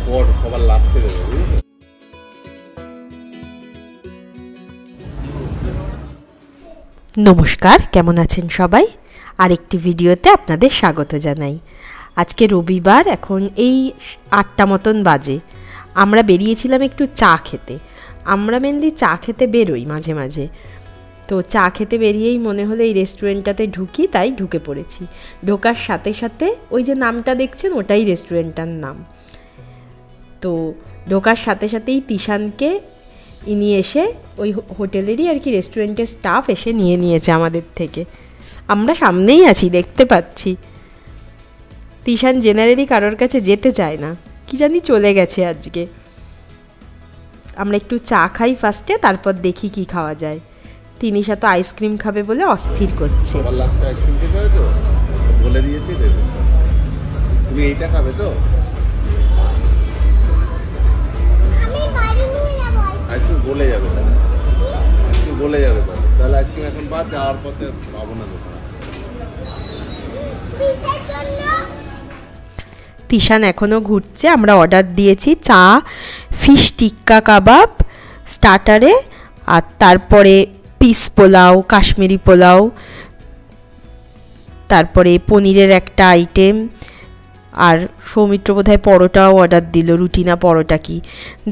পর সবার লাস্টে দেবো। নমস্কার, কেমন আছেন সবাই? আরেকটি ভিডিওতে আপনাদের স্বাগত জানাই। আজকে রবিবার, এখন এই 8টা মতন বাজে। আমরা বেরিয়েছিলাম একটু চা খেতে। আমরা মেনলি চা খেতে বেরোই মাঝে মাঝে। তো চা খেতে বেরিয়েই মনে হলো এই রেস্টুরেন্টটাতে ঢুকি, তাই ঢুকে পড়েছি। ঢোকার সাথে সাথে ওই যে নামটা দেখছেন, ওটাই রেস্টুরেন্টটার নাম। তো ঢোকার সাথে সাথেই তিশানকে ইনি এসে ওই হোটেলেরই আর কি রেস্টুরেন্টের স্টাফ এসে নিয়ে নিয়েছে আমাদের থেকে। আমরা সামনেই আছি, দেখতে পাচ্ছি। তিশান জেনারেলি কারোর কাছে যেতে চায় না, কি জানি চলে গেছে আজকে। আমরা একটু চা খাই ফার্স্টে, তারপর দেখি কি খাওয়া যায়। তিনি সাথে আইসক্রিম খাবে বলে অস্থির করছে। বলে দিয়েছি তুমি এইটা খাবে তো? আইসক্রিম বলে যাবে, আইসক্রিম বলে যাবে তাহলে আইসক্রিম এখন বাদ, যাওয়ার পথে পাবো না দোকান। তিশান এখনও ঘুরছে। আমরা অর্ডার দিয়েছি চা, ফিশ টিক্কা কাবাব স্টার্টারে, আর তারপরে পিস পোলাও, কাশ্মীরি পোলাও, তারপরে পনিরের একটা আইটেম, আর সৌমিত্র বোধহয় পরোটাও অর্ডার দিল, রুটি না পরোটা কি,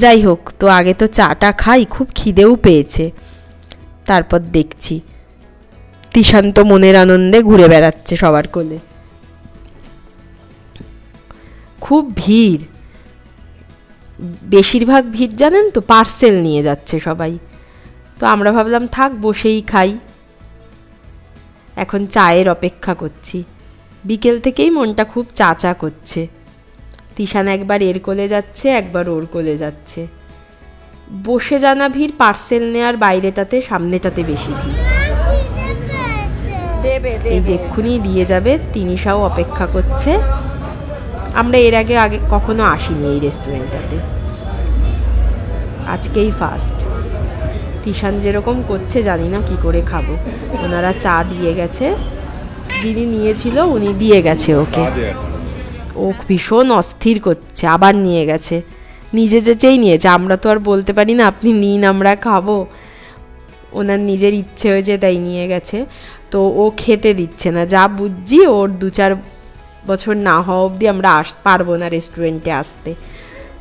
যাই হোক। তো আগে তো চাটা খাই, খুব খিদেও পেয়েছে। তারপর দেখছি তিশান তো মনের আনন্দে ঘুরে বেড়াচ্ছে সবার কোলে। খুব ভিড়, বেশিরভাগ ভিড় জানেন তো পার্সেল নিয়ে যাচ্ছে সবাই। তো আমরা ভাবলাম থাক, বসেই খাই। এখন চায়ের অপেক্ষা করছি। বিকেল থেকেই মনটা খুব চা চা করছে। তিশান একবার এর কোলে যাচ্ছে, একবার ওর কোলে যাচ্ছে। বসে জানা ভিড়, পার্সেল নেওয়ার বাইরেটাতে, সামনেটাতে বেশি ভিড়। এই যে এক্ষুনি দিয়ে যাবে, তিনিশাও অপেক্ষা করছে। আমরা এর আগে কখনো আসিনি এই রেস্টুরেন্টটাতে, আজকেই ফার্স্ট। তিশান যেরকম করছে জানি না কি করে খাবো। ওনারা চা দিয়ে গেছে, যিনি নিয়েছিল উনি দিয়ে গেছে ওকে। ও ভীষণ অস্থির করছে, আবার নিয়ে গেছে। নিজে যেচেই নিয়েছে, আমরা তো আর বলতে পারি না আপনি নিন আমরা খাবো। ওনার নিজের ইচ্ছে হয়েছে তাই নিয়ে গেছে। তো ও খেতে দিচ্ছে না, যা বুঝছি ওর 2-4 বছর না হওয়া অবধি আমরা পারবো না রেস্টুরেন্টে আসতে।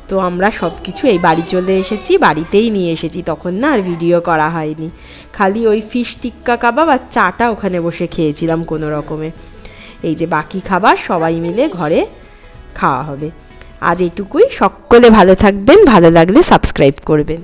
তো আমরা সব কিছু এই বাড়ি চলে এসেছি, বাড়িতেই নিয়ে এসেছি, তখন না আর ভিডিও করা হয়নি। খালি ওই ফিশ টিক্কা কাবাব আর চাটা ওখানে বসে খেয়েছিলাম কোনো রকমে। এই যে বাকি খাবার সবাই মিলে ঘরে খাওয়া হবে। আজ এইটুকুই। সকলে ভালো থাকবেন, ভালো লাগলে সাবস্ক্রাইব করবেন।